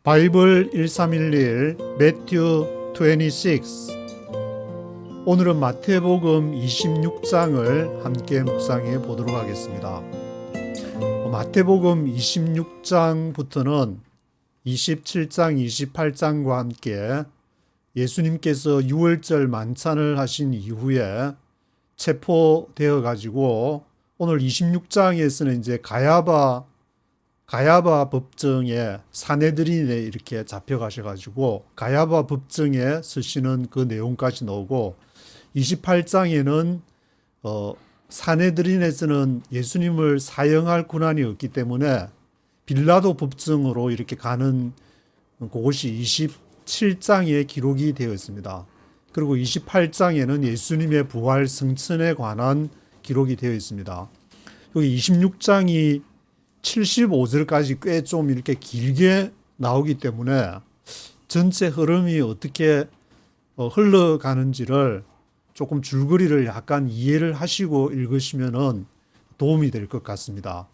바이블 1311 매튜 26. 오늘은 마태복음 26장을 함께 묵상해 보도록 하겠습니다. 마태복음 26장부터는 27장, 28장과 함께 예수님께서 유월절 만찬을 하신 이후에 체포되어 가지고 오늘 26장에서는 이제 가야바 법정에 사내들인에 이렇게 잡혀가셔가지고 가야바 법정에 서시는 그 내용까지 나오고, 28장에는 사내들인에서는 예수님을 사형할 권한이 없기 때문에 빌라도 법정으로 이렇게 가는 그것이 27장에 기록이 되어 있습니다. 그리고 28장에는 예수님의 부활 승천에 관한 기록이 되어 있습니다. 여기 26장이 75절까지 꽤 좀 이렇게 길게 나오기 때문에 전체 흐름이 어떻게 흘러가는지를 조금 줄거리를 약간 이해를 하시고 읽으시면 도움이 될 것 같습니다.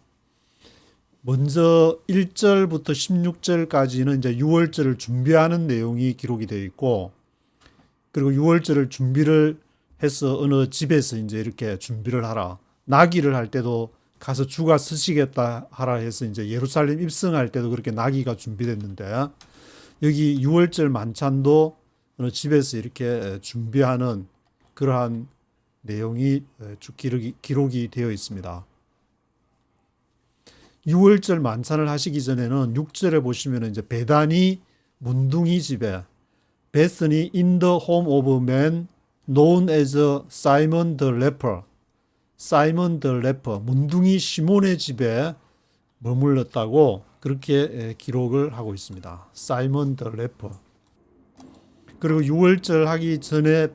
먼저 1절부터 16절까지는 이제 유월절을 준비하는 내용이 기록이 되어 있고, 그리고 유월절을 준비를 해서 어느 집에서 이제 이렇게 준비를 하라. 나기를 할 때도 가서 주가 쓰시겠다 하라 해서 이제 예루살렘 입성할 때도 그렇게 나기가 준비됐는데, 여기 유월절 만찬도 어느 집에서 이렇게 준비하는 그러한 내용이 쭉 기록이 되어 있습니다. 유월절 만찬을 하시기 전에는 6절에 보시면 이제 베다니 문둥이 집에, Bethany in the home of a man known as Simon the leper, 사이먼 더 래퍼, 문둥이 시몬의 집에 머물렀다고 그렇게 기록을 하고 있습니다. 사이먼 더 래퍼. 그리고 유월절 하기 전에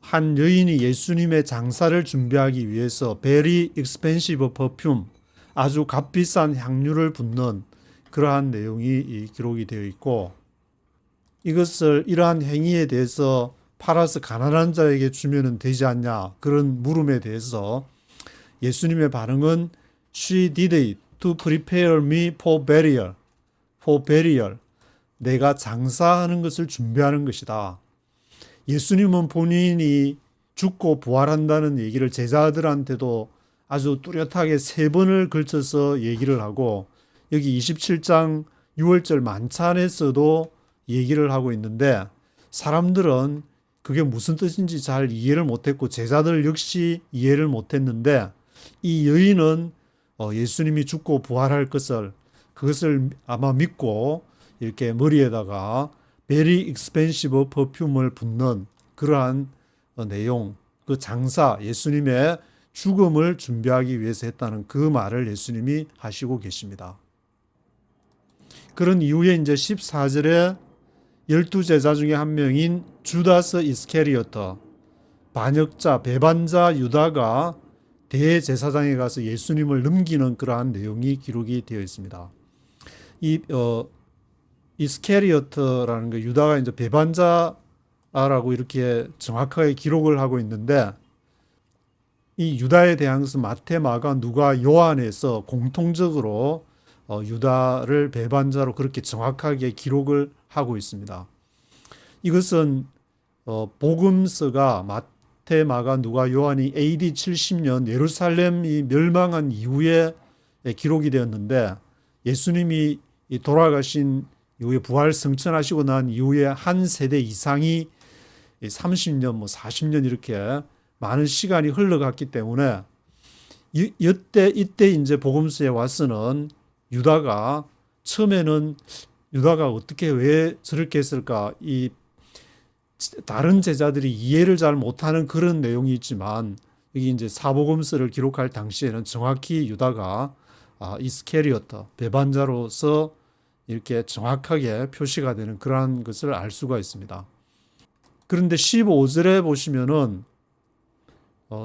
한 여인이 예수님의 장사를 준비하기 위해서 very expensive perfume, 아주 값비싼 향유를 붓는 그러한 내용이 기록이 되어 있고, 이것을 이러한 행위에 대해서 팔아서 가난한 자에게 주면 되지 않냐, 그런 물음에 대해서 예수님의 반응은 She did it to prepare me for burial. 내가 장사하는 것을 준비하는 것이다. 예수님은 본인이 죽고 부활한다는 얘기를 제자들한테도 아주 뚜렷하게 3번을 걸쳐서 얘기를 하고, 여기 27장 유월절 만찬에서도 얘기를 하고 있는데, 사람들은 그게 무슨 뜻인지 잘 이해를 못했고 제자들 역시 이해를 못했는데, 이 여인은 예수님이 죽고 부활할 그것을 아마 믿고 이렇게 머리에다가 very expensive perfume을 붓는 그러한 내용, 그 장사, 예수님의 죽음을 준비하기 위해서 했다는 그 말을 예수님이 하시고 계십니다. 그런 이후에 이제 14절에 12제자 중에 한 명인 주다스 이스케리오트, 반역자, 배반자 유다가 대제사장에 가서 예수님을 넘기는 그러한 내용이 기록이 되어 있습니다. 이 이스케리오트라는 거, 유다가 이제 배반자라고 이렇게 정확하게 기록을 하고 있는데, 이 유다에 대한 것은 마태, 마가, 누가, 요한에서 공통적으로 유다를 배반자로 그렇게 정확하게 기록을 하고 있습니다. 이것은 복음서가 마태, 마가, 누가, 요한이 AD 70년 예루살렘이 멸망한 이후에 기록이 되었는데, 예수님이 돌아가신 이후에 부활 승천하시고 난 이후에 한 세대 이상이 30년, 40년 이렇게 많은 시간이 흘러갔기 때문에 이때 이제 복음서에 와서는 유다가 처음에는 유다가 어떻게 왜 저렇게 했을까, 이 다른 제자들이 이해를 잘 못하는 그런 내용이 있지만, 여기 이제 사복음서를 기록할 당시에는 정확히 유다가 이스케리오트, 배반자로서 이렇게 정확하게 표시가 되는 그러한 것을 알 수가 있습니다. 그런데 15절에 보시면은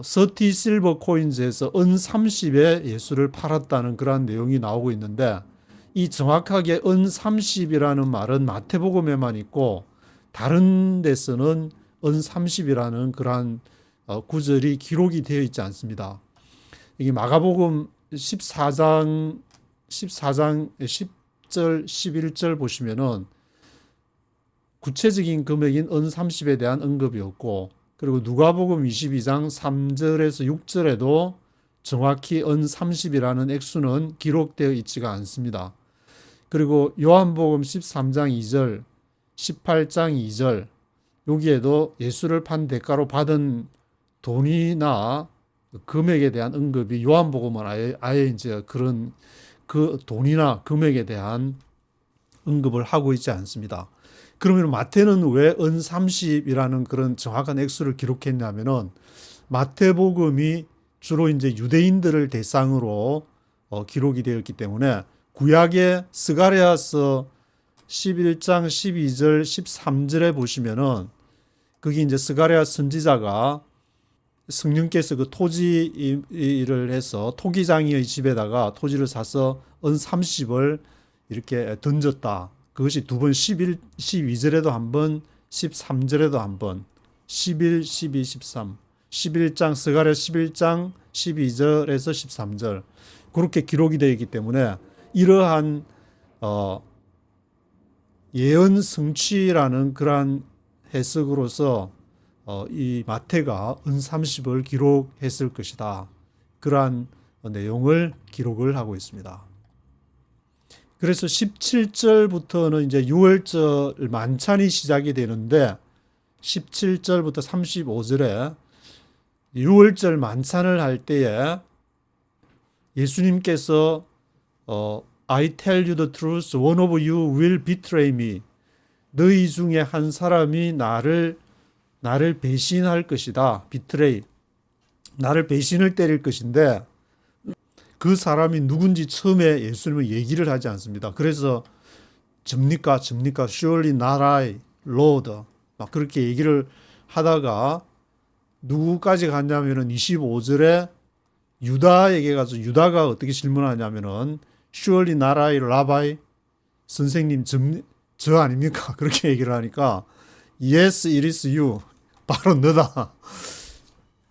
30 실버 코인즈에서 은 30에 예수를 팔았다는 그러한 내용이 나오고 있는데, 이 정확하게 은 30이라는 말은 마태복음에만 있고 다른 데서는 은 30이라는 그러한 구절이 기록이 되어 있지 않습니다. 이게 마가복음 14장 10절, 11절 보시면은 구체적인 금액인 은 30에 대한 언급이 없고, 그리고 누가복음 22장 3절에서 6절에도 정확히 은 30이라는 액수는 기록되어 있지가 않습니다. 그리고 요한복음 13장 2절, 18장 2절, 여기에도 예수를 판 대가로 받은 돈이나 금액에 대한 언급이 요한복음은 아예 이제 그런 그 돈이나 금액에 대한 언급을 하고 있지 않습니다. 그러면 마태는 왜 은 30이라는 그런 정확한 액수를 기록했냐면은 마태복음이 주로 이제 유대인들을 대상으로 기록이 되었기 때문에 구약의 스가랴서 11장 12절 13절에 보시면은 그게 이제 스가랴 선지자가 성령께서 그 토지를 해서 토기장이의 집에다가 토지를 사서 은 30을 이렇게 던졌다. 그것이 두 번 12절에도 한 번, 13절에도 한 번, 11, 12, 13. 11장, 스가랴 11장 12절에서 13절. 그렇게 기록이 되어 있기 때문에 이러한 예언 성취라는 그러한 해석으로서 이 마태가 은 30을 기록했을 것이다. 그러한 내용을 기록을 하고 있습니다. 그래서 17절부터는 이제 유월절 만찬이 시작이 되는데 17절부터 35절에 유월절 만찬을 할 때에 예수님께서 I tell you the truth, one of you will betray me. 너희 중에 한 사람이 나를 배신할 것이다. betray. 나를 배신을 때릴 것인데 그 사람이 누군지 처음에 예수님은 얘기를 하지 않습니다. 그래서 접니까? surely not I, Lord. 막 그렇게 얘기를 하다가 누구까지 갔냐면은 25절에 유다에게 가서 유다가 어떻게 질문하냐면은 surely not I, Rabbi. 선생님 저 아닙니까? 그렇게 얘기를 하니까 Yes, it is you. 바로 너다.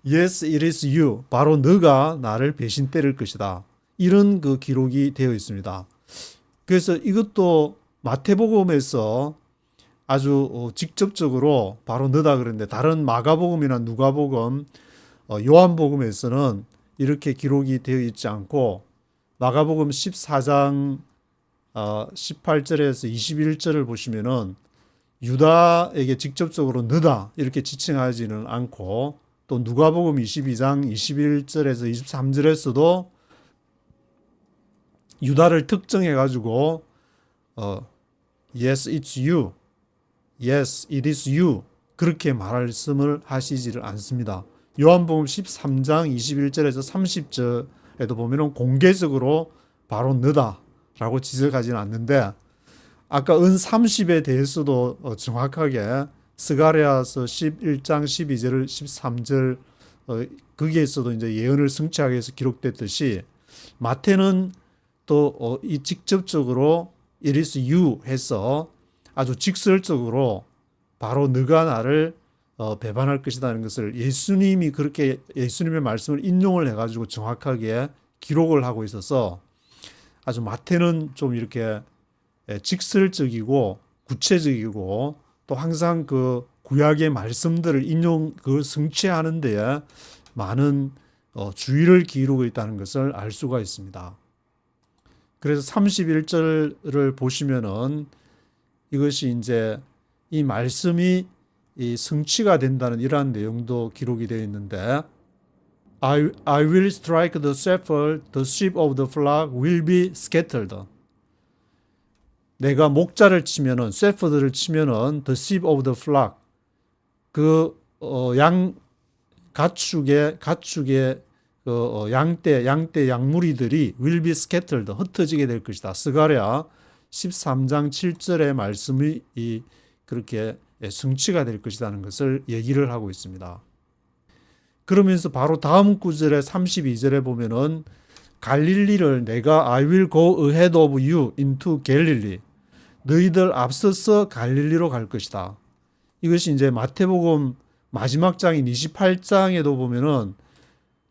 Yes, it is you. 바로 너가 나를 배신 때릴 것이다. 이런 그 기록이 되어 있습니다. 그래서 이것도 마태복음에서 아주 직접적으로 바로 너다 그랬는데 다른 마가복음이나 누가복음, 요한복음에서는 이렇게 기록이 되어 있지 않고 마가복음 14장 18절에서 21절을 보시면은 유다에게 직접적으로 너다 이렇게 지칭하지는 않고 또 누가복음 22장 21절에서 23절에서도 유다를 특정해 가지고 Yes, it's you. Yes, it is you. 그렇게 말씀을 하시지를 않습니다. 요한복음 13장 21절에서 30절에도 보면은 공개적으로 바로 너다라고 지적하지는 않는데 아까 은 30에 대해서도 정확하게 스가랴서 11장 12절 13절 거기에서도 이제 예언을 성취하기 위해서 기록됐듯이 마태는 또 이 직접적으로 it is you 해서 아주 직설적으로 바로 너가 나를 배반할 것이라는 것을 예수님이 그렇게 예수님의 말씀을 인용을 해가지고 정확하게 기록을 하고 있어서 아주 마태는 좀 이렇게 직설적이고 구체적이고 또 항상 그 구약의 말씀들을 성취하는 데에 많은 주의를 기울이고 있다는 것을 알 수가 있습니다. 그래서 31절을 보시면은 이것이 이제 이 말씀이 이 성취가 된다는 이러한 내용도 기록이 되어 있는데 I will strike the shepherd, the sheep of the flock will be scattered. 내가 목자를 치면은 shepherd를 치면은 the sheep of the flock 가축의 양떼 양무리들이 will be scattered 흩어지게 될 것이다. 스가랴 13장 7절의 말씀이 그렇게 성취가 될 것이라는 것을 얘기를 하고 있습니다. 그러면서 바로 다음 구절에 32절에 보면은 갈릴리를 내가 I will go ahead of you into Galilee. 너희들 앞서서 갈릴리로 갈 것이다. 이것이 이제 마태복음 마지막 장인 28장에도 보면은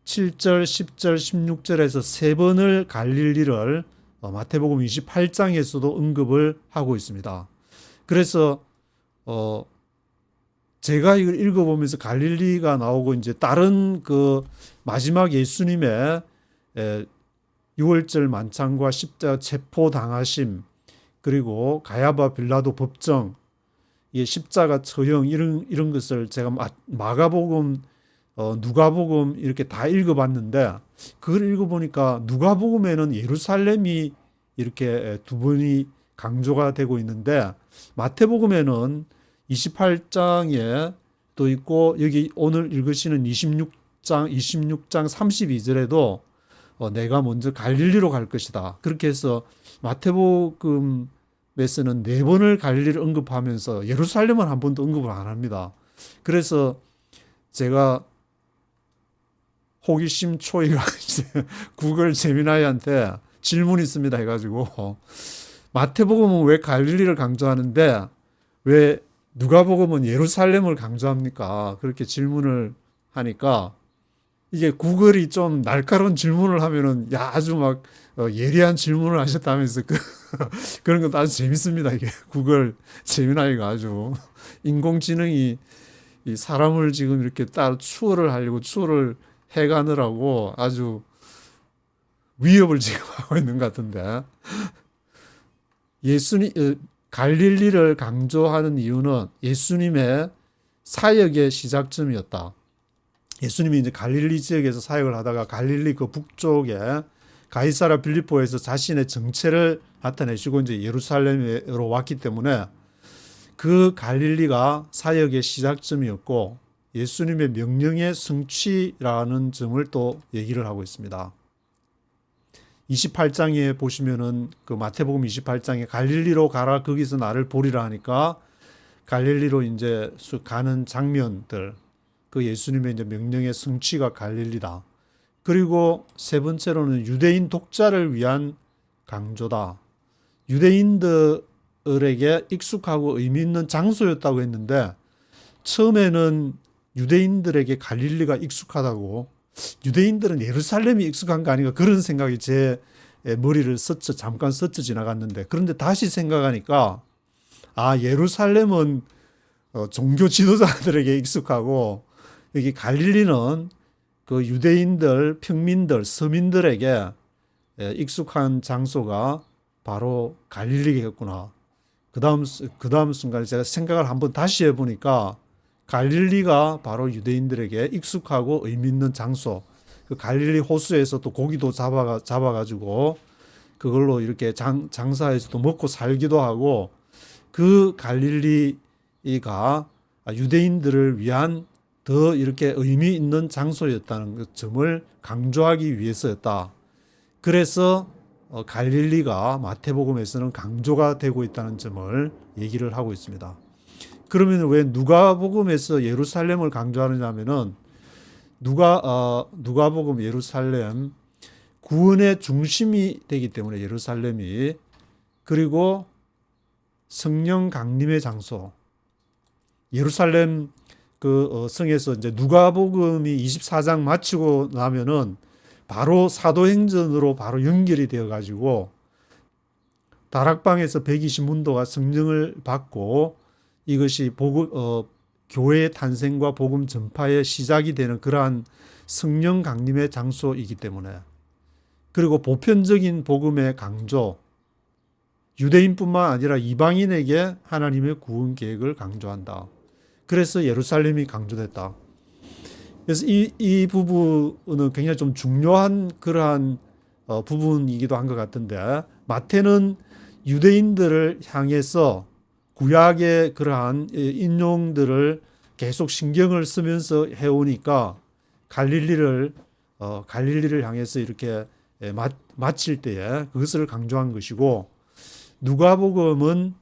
7절, 10절, 16절에서 세 번을 갈릴리를 마태복음 28장에서도 언급을 하고 있습니다. 그래서 제가 이걸 읽어보면서 갈릴리가 나오고 이제 다른 그 마지막 예수님의 6월절 만찬과 십자가 체포 당하심, 그리고 가야바 빌라도 법정, 십자가 처형 이런 것을 제가 마가복음, 누가복음 이렇게 다 읽어봤는데, 그걸 읽어보니까 누가복음에는 예루살렘이 이렇게 두 번이 강조가 되고 있는데, 마태복음에는 28장에 또 있고, 여기 오늘 읽으시는 26장 32절에도 내가 먼저 갈릴리로 갈 것이다. 그렇게 해서 마태복음에서는 4번을 갈릴리를 언급하면서 예루살렘은 한 번도 언급을 안 합니다. 그래서 제가 호기심 초이가 이제 구글 제미나이한테 질문이 있습니다 해가지고, 마태복음은 왜 갈릴리를 강조하는데 왜 누가복음은 예루살렘을 강조합니까? 그렇게 질문을 하니까, 이게 구글이 좀 날카로운 질문을 하면은 아주 막 예리한 질문을 하셨다면서 그런 것도 아주 재밌습니다. 이게 구글 제미나이가 아주 인공지능이 이 사람을 지금 이렇게 따로 추월을 하려고 추월을 해가느라고 아주 위협을 지금 하고 있는 것 같은데, 갈릴리를 강조하는 이유는 예수님의 사역의 시작점이었다. 예수님이 이제 갈릴리 지역에서 사역을 하다가 갈릴리 그 북쪽에 가이사랴 빌립보에서 자신의 정체를 나타내시고 이제 예루살렘으로 왔기 때문에 그 갈릴리가 사역의 시작점이었고, 예수님의 명령의 성취라는 점을 또 얘기를 하고 있습니다. 28장에 보시면은 그 마태복음 28장에 갈릴리로 가라 거기서 나를 보리라 하니까 갈릴리로 이제 가는 장면들, 그 예수님의 이제 명령의 성취가 갈릴리다. 그리고 세 번째로는 유대인 독자를 위한 강조다. 유대인들에게 익숙하고 의미 있는 장소였다고 했는데, 처음에는 유대인들에게 갈릴리가 익숙하다고, 유대인들은 예루살렘이 익숙한 거 아닌가 그런 생각이 제 머리를 잠깐 스쳐 지나갔는데, 그런데 다시 생각하니까 예루살렘은 종교 지도자들에게 익숙하고, 여기 갈릴리는 그 유대인들, 평민들, 서민들에게 익숙한 장소가 바로 갈릴리겠구나. 그 다음 순간에 제가 생각을 한번 다시 해보니까 갈릴리가 바로 유대인들에게 익숙하고 의미 있는 장소. 그 갈릴리 호수에서 또 고기도 잡아가지고 그걸로 이렇게 장사해서도 먹고 살기도 하고, 그 갈릴리가 유대인들을 위한 더 이렇게 의미 있는 장소였다는 점을 강조하기 위해서였다. 그래서 갈릴리가 마태복음에서는 강조가 되고 있다는 점을 얘기를 하고 있습니다. 그러면 왜 누가복음에서 예루살렘을 강조하느냐면은 누가복음 예루살렘 구원의 중심이 되기 때문에 예루살렘이, 그리고 성령 강림의 장소, 예루살렘 성에서 이제 누가복음이 24장 마치고 나면은 바로 사도행전으로 바로 연결이 되어 가지고 다락방에서 120문도가 성령을 받고, 이것이 교회의 탄생과 복음 전파의 시작이 되는 그러한 성령 강림의 장소이기 때문에, 그리고 보편적인 복음의 강조, 유대인뿐만 아니라 이방인에게 하나님의 구원 계획을 강조한다. 그래서 예루살렘이 강조됐다. 그래서 이 부분은 굉장히 좀 중요한 그러한 부분이기도 한 것 같은데, 마태는 유대인들을 향해서 구약의 그러한 인용들을 계속 신경을 쓰면서 해오니까 갈릴리를 향해서 이렇게 마칠 때에 그것을 강조한 것이고, 누가복음은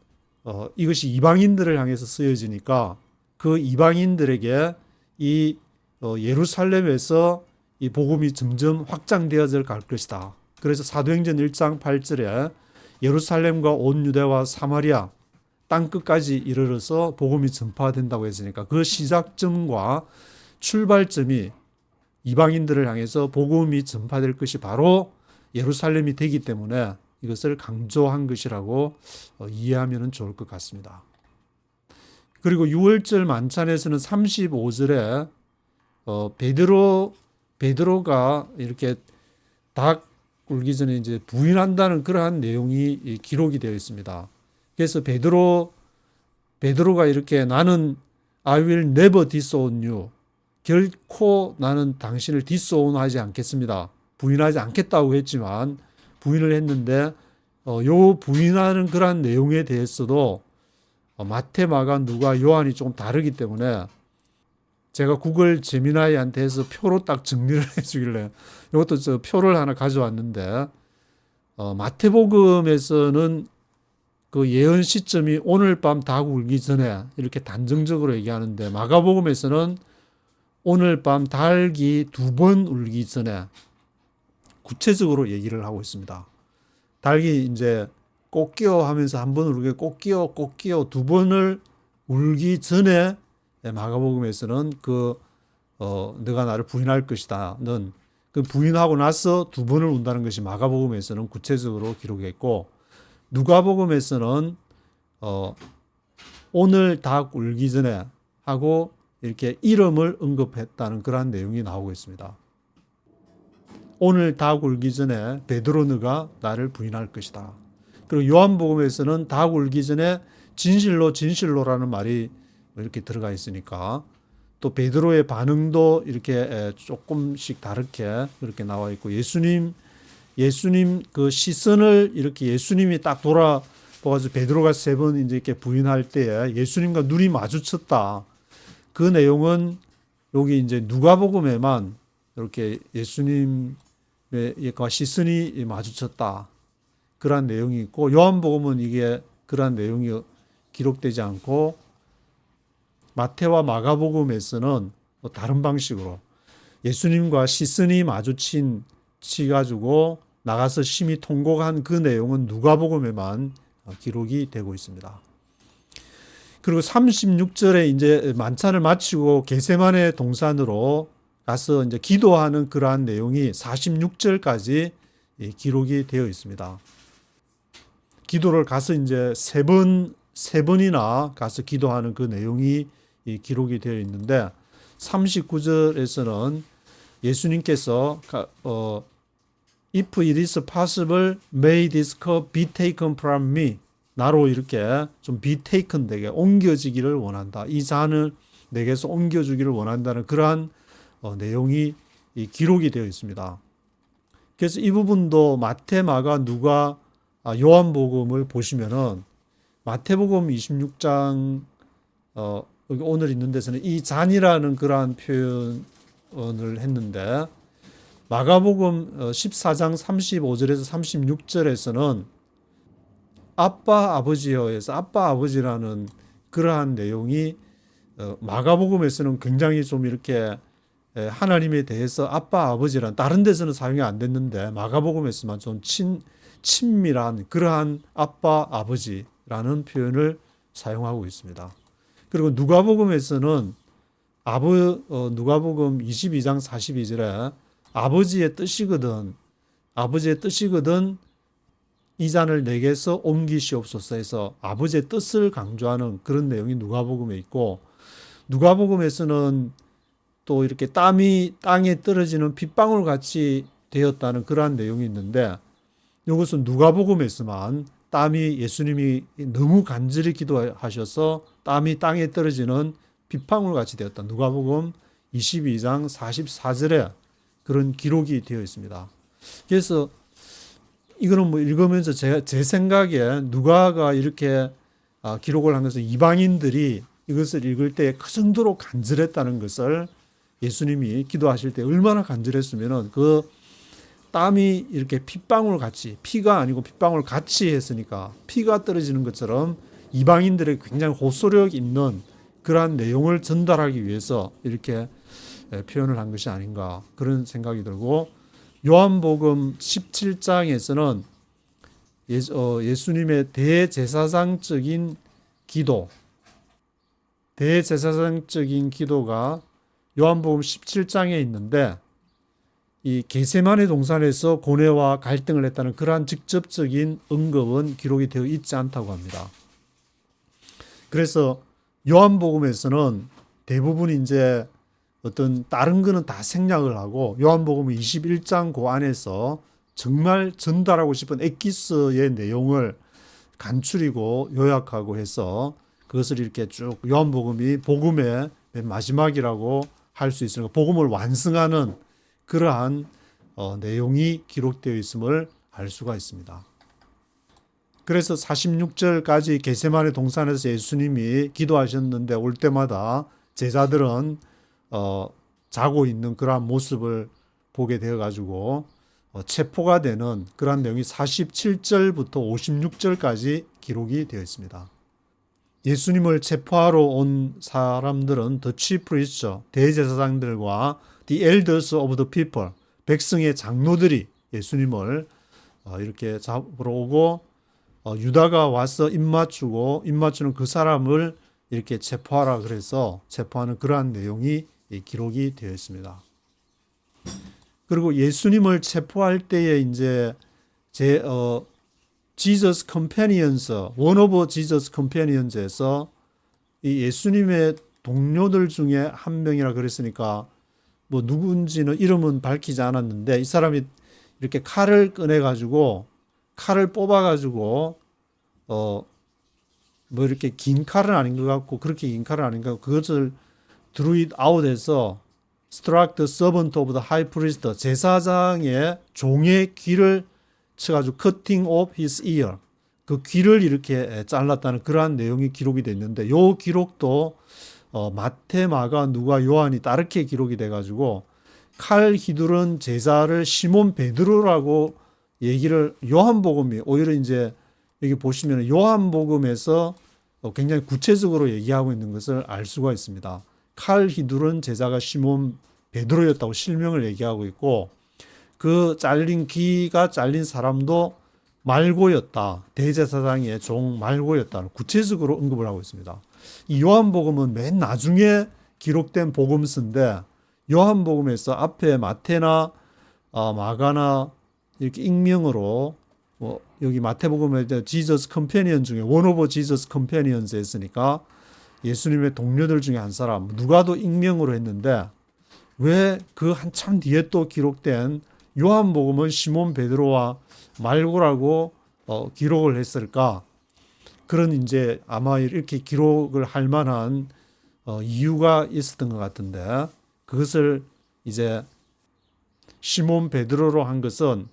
이것이 이방인들을 향해서 쓰여지니까 그 이방인들에게 이 예루살렘에서 이 복음이 점점 확장되어져 갈 것이다. 그래서 사도행전 1장 8절에 예루살렘과 온 유대와 사마리아 땅끝까지 이르러서 복음이 전파된다고 했으니까, 그 시작점과 출발점이 이방인들을 향해서 복음이 전파될 것이 바로 예루살렘이 되기 때문에 이것을 강조한 것이라고 이해하면 좋을 것 같습니다. 그리고 유월절 만찬에서는 35절에 베드로가 이렇게 닭 굴기 전에 이제 부인한다는 그러한 내용이 기록이 되어 있습니다. 그래서 베드로가 이렇게 나는 I will never disown you. 결코 나는 당신을 디스오운하지 않겠습니다. 부인하지 않겠다고 했지만 부인을 했는데 요 부인하는 그런 내용에 대해서도 마태, 마가, 누가, 요한이 조금 다르기 때문에 제가 구글 제미나이한테 해서 표로 딱 정리를 해주길래 이것도 저 표를 하나 가져왔는데 마태복음에서는 그 예언 시점이 오늘 밤 닭 울기 전에 이렇게 단정적으로 얘기하는데 마가복음에서는 오늘 밤 닭이 2번 울기 전에 구체적으로 얘기를 하고 있습니다. 닭이 이제 꼭끼어 하면서 한 번 울게 꼭끼어 2번을 울기 전에 마가복음에서는 너가 나를 부인할 것이다는 그 부인하고 나서 2번을 운다는 것이 마가복음에서는 구체적으로 기록했고 누가복음에서는 오늘 닭 울기 전에 하고 이렇게 이름을 언급했다는 그러한 내용이 나오고 있습니다. 오늘 닭 울기 전에 베드로 너가 나를 부인할 것이다. 그리고 요한복음에서는 닭 울기 전에 진실로라는 말이 이렇게 들어가 있으니까 또 베드로의 반응도 이렇게 조금씩 다르게 그렇게 나와 있고 예수님 그 시선을 이렇게 예수님이 딱 돌아보아서 베드로가 3번 이제 이렇게 부인할 때에 예수님과 눈이 마주쳤다. 그 내용은 여기 이제 누가복음에만 이렇게 예수님과 시선이 마주쳤다. 그러한 내용이 있고 요한복음은 이게 그러한 내용이 기록되지 않고 마태와 마가복음에서는 다른 방식으로 예수님과 시선이 마주치가지고 나가서 심히 통곡한 그 내용은 누가복음에만 기록이 되고 있습니다. 그리고 36절에 이제 만찬을 마치고 겟세마네 동산으로 가서 이제 기도하는 그러한 내용이 46절까지 기록이 되어 있습니다. 기도를 가서 이제 세 번이나 가서 기도하는 그 내용이 기록이 되어 있는데 39절에서는 예수님께서 If it is possible, may this cup be taken from me. 나로 이렇게 좀 be taken 되게 옮겨지기를 원한다. 이 잔을 내게서 옮겨주기를 원한다는 그러한 내용이 기록이 되어 있습니다. 그래서 이 부분도 마태, 마가, 누가, 요한복음을 보시면은 마태복음 26장 여기 오늘 있는 데서는 이 잔이라는 그러한 표현을 했는데 마가복음 14장 35절에서 36절에서는 아빠 아버지여에서 아빠 아버지라는 그러한 내용이 마가복음에서는 굉장히 좀 이렇게 하나님에 대해서 아빠 아버지란 다른 데서는 사용이 안 됐는데 마가복음에서만 좀 친밀한 그러한 아빠 아버지라는 표현을 사용하고 있습니다. 그리고 누가복음에서는 누가복음 22장 42절에 아버지의 뜻이거든 이 잔을 내게서 옮기시옵소서 해서 아버지의 뜻을 강조하는 그런 내용이 누가복음에 있고 누가복음에서는 또 이렇게 땀이 땅에 떨어지는 빗방울 같이 되었다는 그러한 내용이 있는데 이것은 누가복음에서만 땀이 예수님이 너무 간절히 기도하셔서 땀이 땅에 떨어지는 빗방울 같이 되었다. 누가복음 22장 44절에 그런 기록이 되어 있습니다. 그래서 이거는 뭐 읽으면서 제 생각에 누가가 이렇게 기록을 한 것은 이방인들이 이것을 읽을 때 그 정도로 간절했다는 것을 예수님이 기도하실 때 얼마나 간절했으면은 그 땀이 이렇게 핏방울 같이 피가 아니고 핏방울 같이 했으니까 피가 떨어지는 것처럼 이방인들의 굉장히 호소력 있는 그러한 내용을 전달하기 위해서 이렇게 표현을 한 것이 아닌가 그런 생각이 들고 요한복음 17장에서는 예수님의 대제사장적인 기도가 요한복음 17장에 있는데 이 겟세마네 동산에서 고뇌와 갈등을 했다는 그러한 직접적인 언급은 기록이 되어 있지 않다고 합니다. 그래서 요한복음에서는 대부분 이제 어떤 다른 거는 다 생략을 하고 요한복음 21장 그 안에서 정말 전달하고 싶은 엑기스의 내용을 간추리고 요약하고 해서 그것을 이렇게 쭉 요한복음이 복음의 맨 마지막이라고 할 수 있으니까 복음을 완성하는 그러한 내용이 기록되어 있음을 알 수가 있습니다. 그래서 46절까지 겟세마네 동산에서 예수님이 기도하셨는데 올 때마다 제자들은 자고 있는 그러한 모습을 보게 되어 가지고 체포가 되는 그러한 내용이 47절부터 56절까지 기록이 되어 있습니다. 예수님을 체포하러 온 사람들은 the chief priests, 대제사장들과 the elders of the people, 백성의 장로들이 예수님을 이렇게 잡으러 오고 유다가 와서 입맞추는 그 사람을 이렇게 체포하라 그래서 체포하는 그러한 내용이 기록이 되어 있습니다. 그리고 예수님을 체포할 때에 이제 Jesus Companions, One of Jesus Companions에서 이 예수님의 동료들 중에 한 명이라 그랬으니까 뭐 누군지는 이름은 밝히지 않았는데 이 사람이 이렇게 칼을 꺼내 가지고 칼을 뽑아 가지고 뭐 이렇게 긴 칼은 아닌 것 같고 그렇게 긴 칼은 아닌 것 같고 그것을 드루잇 아웃해서 struck the servant of the high priest, 제사장의 종의 귀를 쳐가지고 cutting off his ear, 그 귀를 이렇게 잘랐다는 그러한 내용이 기록이 되어 있는데 요 기록도 마태, 마가, 누가, 요한이 다르게 기록이 돼가지고 칼 휘두른 제자를 시몬 베드로라고 얘기를 요한복음이 오히려 이제 여기 보시면 요한복음에서 굉장히 구체적으로 얘기하고 있는 것을 알 수가 있습니다. 칼 휘두른 제자가 시몬 베드로였다고 실명을 얘기하고 있고 그 잘린 귀가 잘린 사람도 말고였다. 대제사장의 종 말고였다는 구체적으로 언급을 하고 있습니다. 이 요한복음은 맨 나중에 기록된 복음서인데 요한복음에서 앞에 마태나 마가나 이렇게 익명으로 여기 마태복음에 지저스 컴패니언 중에 원 오브 지저스 컴패니언스 했으니까 예수님의 동료들 중에 한 사람 누가도 익명으로 했는데 왜 그 한참 뒤에 또 기록된 요한복음은 시몬 베드로와 말고라고 기록을 했을까? 그런 이제 아마 이렇게 기록을 할 만한 이유가 있었던 것 같은데 그것을 이제 시몬 베드로로 한 것은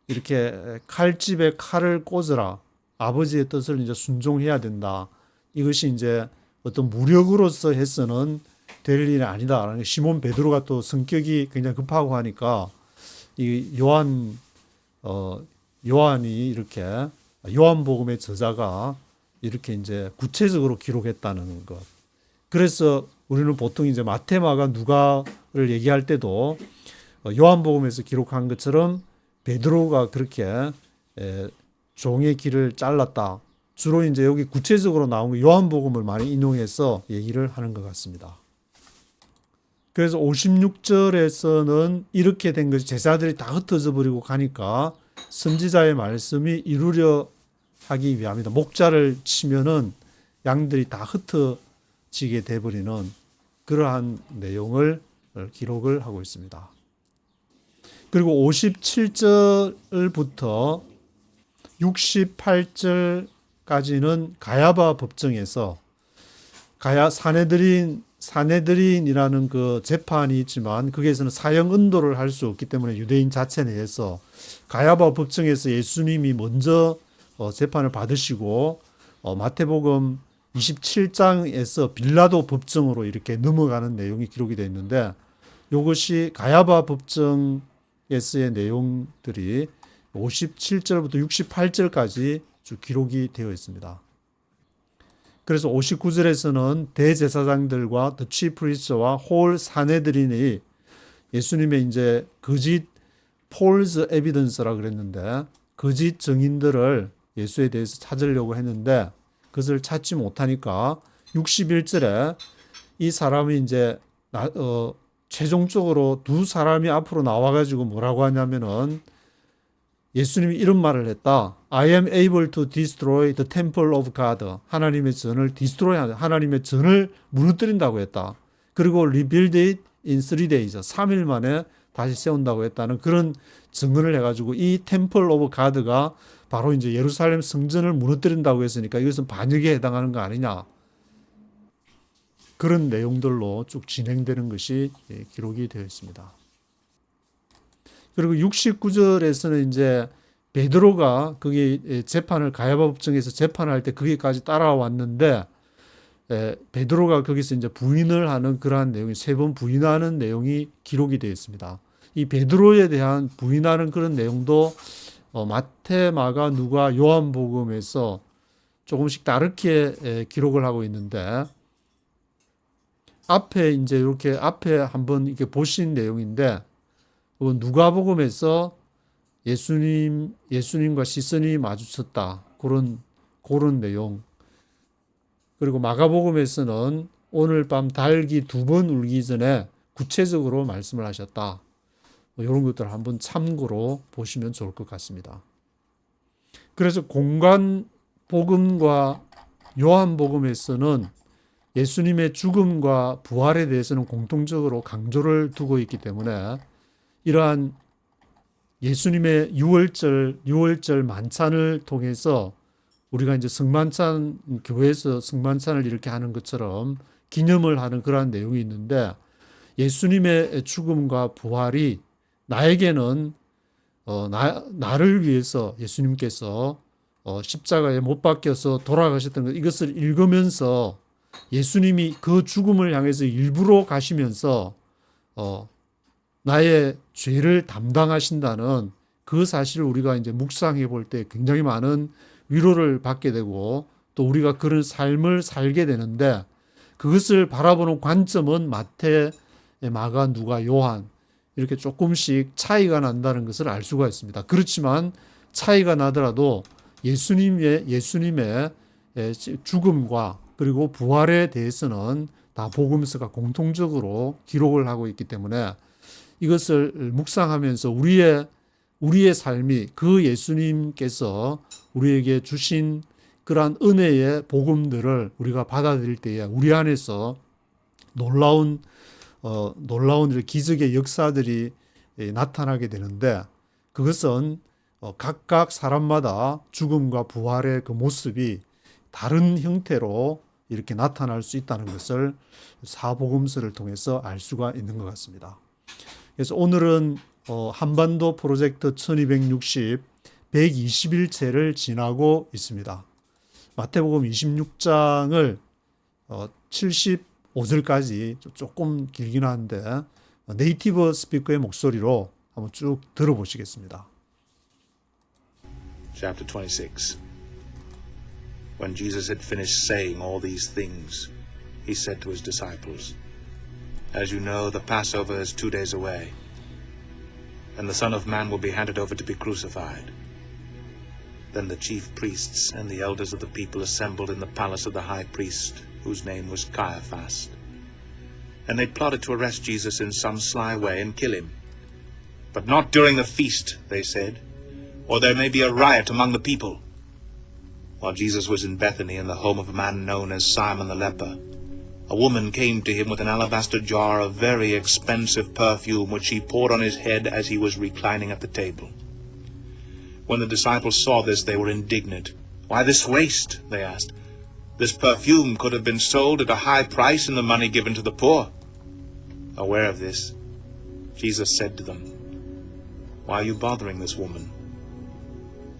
이렇게 칼집에 칼을 꽂으라. 아버지의 뜻을 이제 순종해야 된다. 이것이 이제 어떤 무력으로서 해서는 될 일이 아니다. 시몬 베드로가 또 성격이 굉장히 급하고 하니까 이 요한이 이렇게 요한복음의 저자가 이렇게 이제 구체적으로 기록했다는 것. 그래서 우리는 보통 이제 마태, 마가, 누가를 얘기할 때도 요한복음에서 기록한 것처럼 베드로가 그렇게 종의 귀를 잘랐다. 주로 이제 여기 구체적으로 나온 거 요한복음을 많이 인용해서 얘기를 하는 것 같습니다. 그래서 56절에서는 이렇게 된 것이 제사들이 다 흩어져 버리고 가니까 선지자의 말씀이 이루려 하기 위함이다. 목자를 치면은 양들이 다 흩어지게 돼버리는 그러한 내용을 기록을 하고 있습니다. 그리고 57절부터 68절까지는 가야바 법정에서 사네드린이라는 그 재판이 있지만 거기에서는 사형 은도를 할 수 없기 때문에 유대인 자체 내에서 가야바 법정에서 예수님이 먼저 재판을 받으시고 마태복음 27장에서 빌라도 법정으로 이렇게 넘어가는 내용이 기록이 되어 있는데 이것이 가야바 법정에서의 내용들이 57절부터 68절까지 쭉 기록이 되어 있습니다. 그래서 59절에서는 대제사장들과 the chief priests와 홀 사네드린이 예수님의 이제 거짓 false evidence라 그랬는데 거짓 증인들을 예수에 대해서 찾으려고 했는데 그것을 찾지 못하니까 61절에 이 사람이 이제 최종적으로 두 사람이 앞으로 나와가지고 뭐라고 하냐면은 예수님이 이런 말을 했다. I am able to destroy the temple of God. 하나님의 전을 하나님의 전을 무너뜨린다고 했다. 그리고 rebuild it in 3 days. 3일 만에 다시 세운다고 했다는 그런 증언을 해가지고 이 temple of God가 바로 이제 예루살렘 성전을 무너뜨린다고 했으니까 이것은 반역에 해당하는 거 아니냐. 그런 내용들로 쭉 진행되는 것이 기록이 되어 있습니다. 그리고 69절에서는 이제 베드로가 거기 재판을 가야바 법정에서 재판할 때 거기까지 따라왔는데 베드로가 거기서 이제 부인을 하는 그러한 내용이 3번 부인하는 내용이 기록이 되어 있습니다. 이 베드로에 대한 부인하는 그런 내용도 마태, 마가, 누가, 요한복음에서 조금씩 다르게 기록을 하고 있는데 앞에 이제 이렇게 앞에 한번 이렇게 보신 내용인데 누가복음에서 예수님과 시선이 마주쳤다. 그런 내용. 그리고 마가복음에서는 오늘 밤 닭이 2번 울기 전에 구체적으로 말씀을 하셨다. 이런 것들을 한번 참고로 보시면 좋을 것 같습니다. 그래서 공관복음과 요한복음에서는 예수님의 죽음과 부활에 대해서는 공통적으로 강조를 두고 있기 때문에 이러한 예수님의 6월절 만찬을 통해서 우리가 이제 교회에서 성만찬을 이렇게 하는 것처럼 기념을 하는 그러한 내용이 있는데 예수님의 죽음과 부활이 나에게는 나를 위해서 예수님께서 십자가에 못 박혀서 돌아가셨던 것, 이것을 읽으면서 예수님이 그 죽음을 향해서 일부러 가시면서 나의 죄를 담당하신다는 그 사실을 우리가 이제 묵상해 볼 때 굉장히 많은 위로를 받게 되고 또 우리가 그런 삶을 살게 되는데 그것을 바라보는 관점은 마태, 마가, 누가, 요한 이렇게 조금씩 차이가 난다는 것을 알 수가 있습니다. 그렇지만 차이가 나더라도 예수님의 죽음과 그리고 부활에 대해서는 다 복음서가 공통적으로 기록을 하고 있기 때문에 이것을 묵상하면서 우리의 삶이 그 예수님께서 우리에게 주신 그러한 은혜의 복음들을 우리가 받아들일 때에 우리 안에서 놀라운 기적의 역사들이 나타나게 되는데 그것은 각각 사람마다 죽음과 부활의 그 모습이 다른 형태로 이렇게 나타날 수 있다는 것을 사복음서를 통해서 알 수가 있는 것 같습니다. 그래서 오늘은 한반도 프로젝트 1260 120일째를 지나고 있습니다. 마태복음 26장을 75절까지 조금 길긴 한데 네이티브 스피커의 목소리로 한번 쭉 들어보시겠습니다. Chapter 26. When Jesus had finished saying all these things, he said to his disciples, As you know, the Passover is 2 days away, and the Son of Man will be handed over to be crucified. Then the chief priests and the elders of the people assembled in the palace of the high priest, whose name was Caiaphas. And they plotted to arrest Jesus in some sly way and kill him. But not during the feast, they said, or there may be a riot among the people. While Jesus was in Bethany, in the home of a man known as Simon the leper, a woman came to him with an alabaster jar of very expensive perfume, which she poured on his head as he was reclining at the table. When the disciples saw this, they were indignant. Why this waste? They asked. This perfume could have been sold at a high price and the money given to the poor. Aware of this, Jesus said to them, Why are you bothering this woman?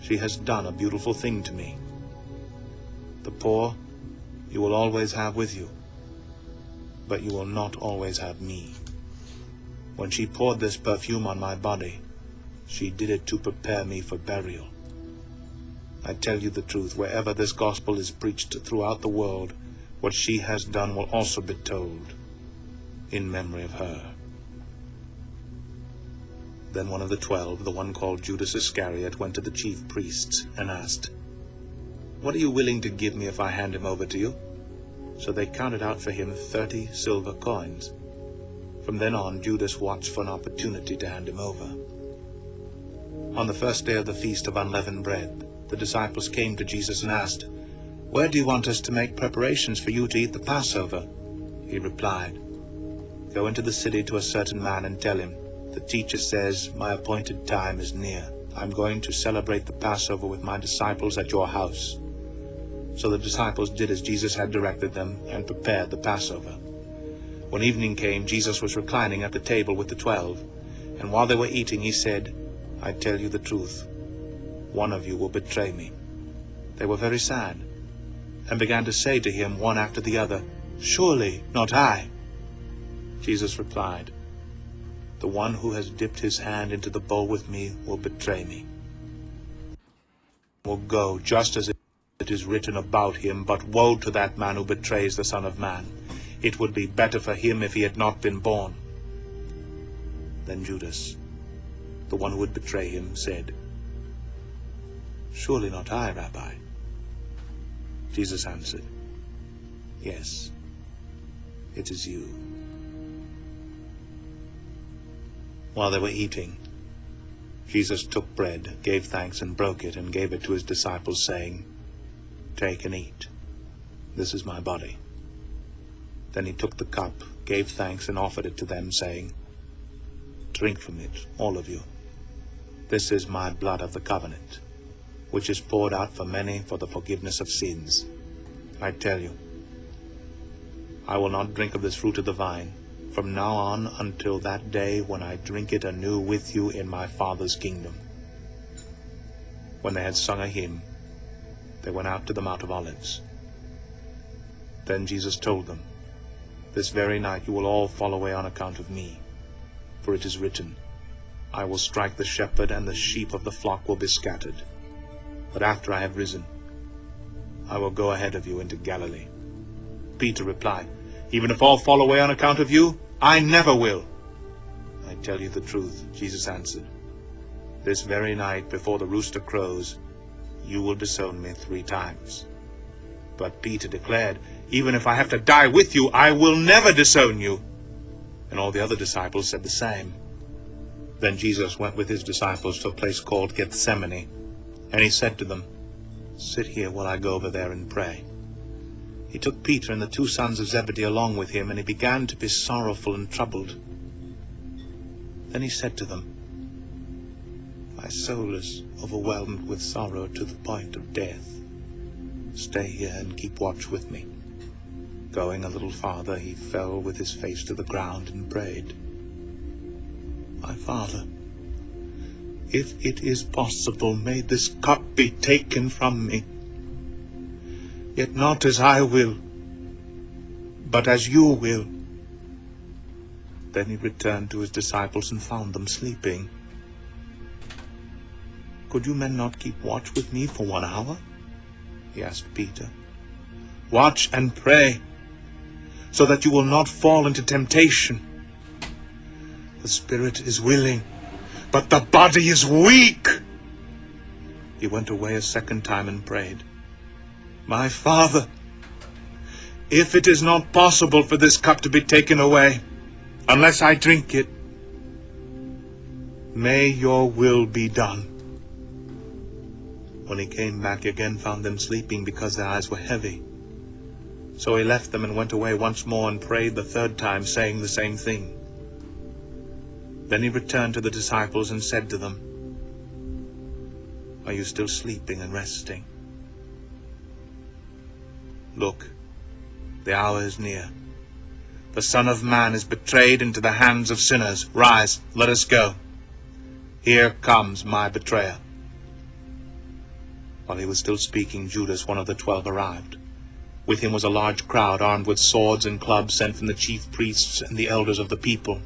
She has done a beautiful thing to me. The poor you will always have with you, but you will not always have me. When she poured this perfume on my body, she did it to prepare me for burial. I tell you the truth, wherever this gospel is preached throughout the world, what she has done will also be told in memory of her. Then one of the 12, the one called Judas Iscariot, went to the chief priests and asked, What are you willing to give me if I hand him over to you? So they counted out for him 30 silver coins. From then on, Judas watched for an opportunity to hand him over. On the first day of the Feast of Unleavened Bread, the disciples came to Jesus and asked, "Where do you want us to make preparations for you to eat the Passover?" He replied, "Go into the city to a certain man and tell him, 'The teacher says, my appointed time is near. I'm going to celebrate the Passover with my disciples at your house.'" So the disciples did as Jesus had directed them and prepared the Passover. When evening came, Jesus was reclining at the table with the 12, and while they were eating, he said, "I tell you the truth, one of you will betray me." They were very sad, and began to say to him one after the other, "Surely not I." Jesus replied, "The one who has dipped his hand into the bowl with me will betray me. Will go just as it is written about him, but woe to that man who betrays the Son of Man. It would be better for him if he had not been born." Then Judas, the one who would betray him, said, "Surely not I, Rabbi." Jesus answered, "Yes, it is you." While they were eating, Jesus took bread, gave thanks, and broke it, and gave it to his disciples, saying, "Take and eat. This is my body." Then he took the cup, gave thanks, and offered it to them, saying, "Drink from it, all of you. This is my blood of the covenant, which is poured out for many for the forgiveness of sins. I tell you, I will not drink of this fruit of the vine from now on until that day when I drink it anew with you in my Father's kingdom." When they had sung a hymn, they went out to the Mount of Olives. Then Jesus told them, "This very night you will all fall away on account of me. For it is written, I will strike the shepherd, and the sheep of the flock will be scattered. But after I have risen, I will go ahead of you into Galilee." Peter replied, "Even if all fall away on account of you, I never will." "I tell you the truth," Jesus answered. "This very night before the rooster crows, you will disown me 3 times. But Peter declared, "Even if I have to die with you, I will never disown you." And all the other disciples said the same. Then Jesus went with his disciples to a place called Gethsemane, and he said to them, "Sit here while I go over there and pray." He took Peter and the 2 sons of Zebedee along with him, and he began to be sorrowful and troubled. Then he said to them, "My soul is overwhelmed with sorrow to the point of death. Stay here and keep watch with me." Going a little farther, he fell with his face to the ground and prayed, "My Father, if it is possible, may this cup be taken from me. Yet not as I will, but as you will." Then he returned to his disciples and found them sleeping. "Could you men not keep watch with me for 1 hour?" he asked Peter. "Watch and pray, so that you will not fall into temptation. The spirit is willing, but the body is weak." He went away a second time and prayed, "My Father, if it is not possible for this cup to be taken away, unless I drink it, may your will be done." When he came back again, found them sleeping because their eyes were heavy. So he left them and went away once more and prayed the 3rd time, saying the same thing. Then he returned to the disciples and said to them, "Are you still sleeping and resting? Look, the hour is near. The Son of Man is betrayed into the hands of sinners. Rise, let us go. Here comes my betrayer." While he was still speaking, Judas, one of the 12, arrived. With him was a large crowd armed with swords and clubs sent from the chief priests and the elders of the people.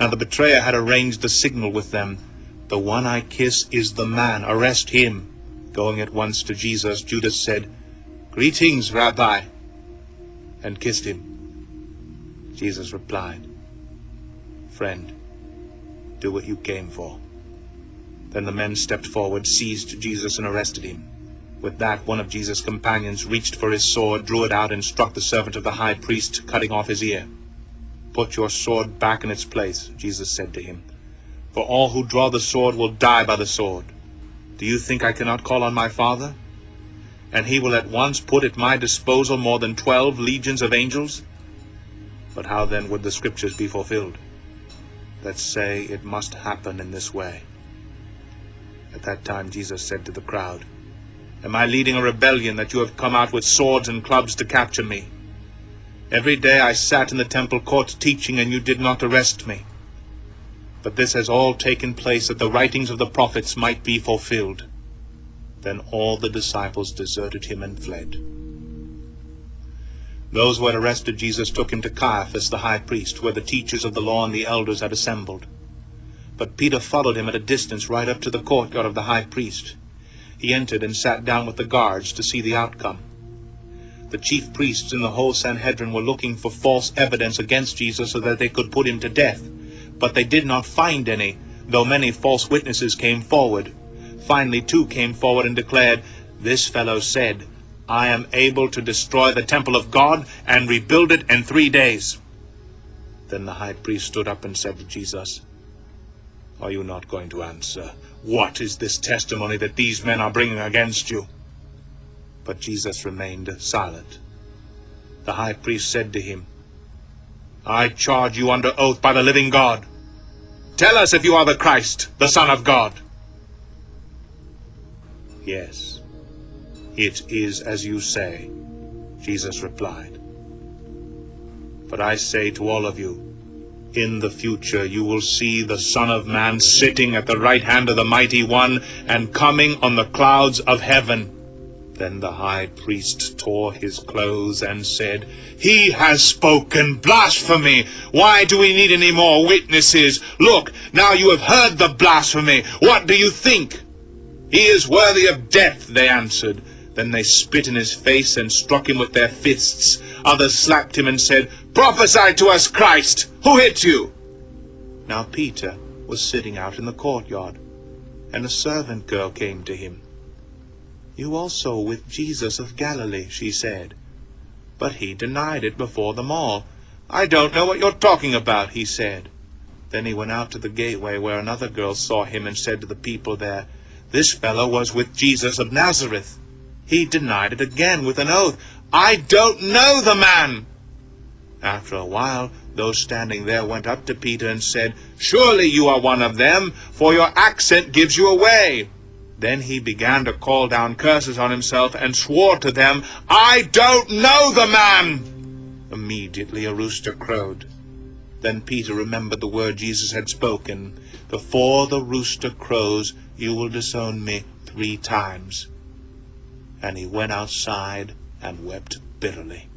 Now the betrayer had arranged the signal with them, "The one I kiss is the man. Arrest him." Going at once to Jesus, Judas said, "Greetings, Rabbi," and kissed him. Jesus replied, "Friend, do what you came for." Then the men stepped forward, seized Jesus, and arrested him. With that, one of Jesus' companions reached for his sword, drew it out, and struck the servant of the high priest, cutting off his ear. Put your sword back in its place, Jesus said to him. For all who draw the sword will die by the sword. Do you think I cannot call on my Father? And he will at once put at my disposal more than 12 legions of angels? But how then would the scriptures be fulfilled that say it must happen in this way? At that time Jesus said to the crowd, Am I leading a rebellion that you have come out with swords and clubs to capture me? Every day I sat in the temple courts teaching, and you did not arrest me. But this has all taken place that the writings of the prophets might be fulfilled. Then all the disciples deserted him and fled. Those who had arrested Jesus took him to Caiaphas the high priest, where the teachers of the law and the elders had assembled. But Peter followed him at a distance right up to the courtyard of the high priest. He entered and sat down with the guards to see the outcome. The chief priests and the whole Sanhedrin were looking for false evidence against Jesus so that they could put him to death. But they did not find any, though many false witnesses came forward. Finally 2 came forward and declared, This fellow said, I am able to destroy the temple of God and rebuild it in 3 days. Then the high priest stood up and said to Jesus, Are you not going to answer? What is this testimony that these men are bringing against you? But Jesus remained silent. The high priest said to him, I charge you under oath by the living God. Tell us if you are the Christ, the Son of God. Yes, it is as you say, Jesus replied. But I say to all of you, in the future you will see the Son of Man sitting at the right hand of the Mighty One and coming on the clouds of heaven. Then the high priest tore his clothes and said, He has spoken blasphemy. Why do we need any more witnesses? Look, now you have heard the blasphemy. What do you think? He is worthy of death, they answered. Then they spit in his face and struck him with their fists. Others slapped him and said, Prophesy to us, Christ! Who hit you? Now Peter was sitting out in the courtyard, and a servant girl came to him. You also with Jesus of Galilee, she said. But he denied it before them all. I don't know what you're talking about, he said. Then he went out to the gateway where another girl saw him and said to the people there, This fellow was with Jesus of Nazareth. He denied it again with an oath. I don't know the man. After a while, those standing there went up to Peter and said, Surely you are one of them, for your accent gives you away. Then he began to call down curses on himself and swore to them, I don't know the man. Immediately a rooster crowed. Then Peter remembered the word Jesus had spoken, Before the rooster crows, you will disown me 3 times. And he went outside and wept bitterly.